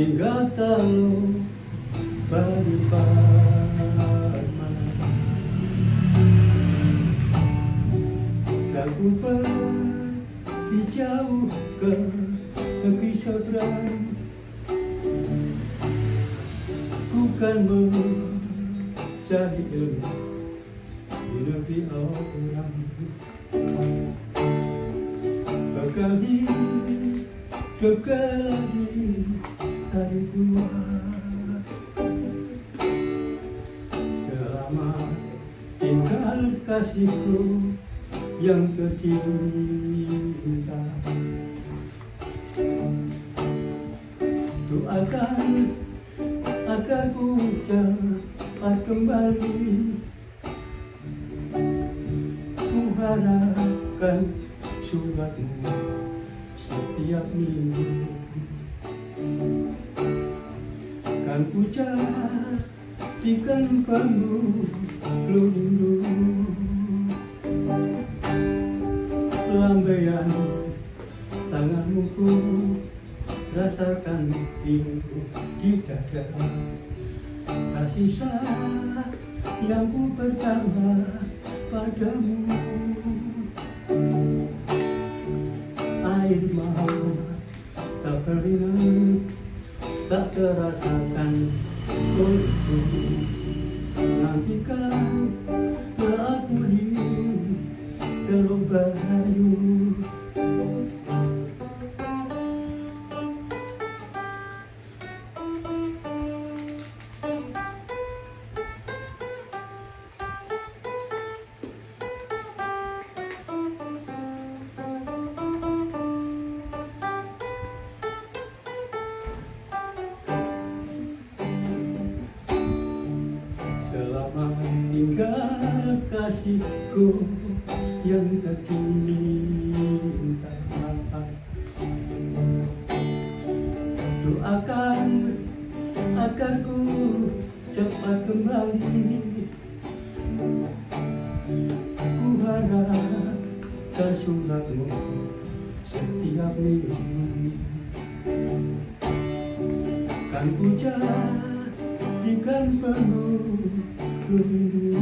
tinggal tahu bagaimana aku pergi jauh ke negeri saudara, ku kan mencari ilmu di negeri orang. Bakal hidup lagi hari tua, selama tinggal kasihku yang tercinta. Doakan agar ku cepat kembali, ku harapkan suratmu setiap minggu. Kan ku jadikan penuh rindu, lambaian tanganmu ku rasakan rindu di dada. Kasih sayangku pertama padamu, air mata berinan tak terasakan untukku. Nantikan aku di Teluk Bahayu. Selama tinggal kasihku yang tercinta, doakan agar ku cepat kembali. Ku harapkan suratmu setiap minggu. Kan ku jadikan penuh rindu,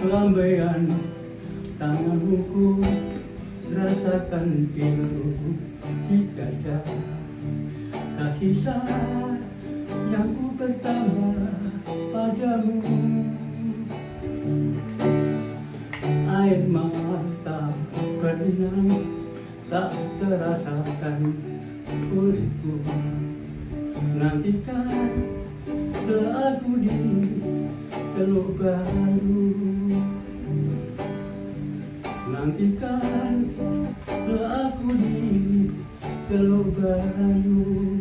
lambaian tanganmu ku rasakan pilu di dada. Kasih sayangku pertama padamu, air mata berinan tak terasakan uripku. Nantikan aku di Teluk Bahayu. Nantikan aku di Teluk Bahayu.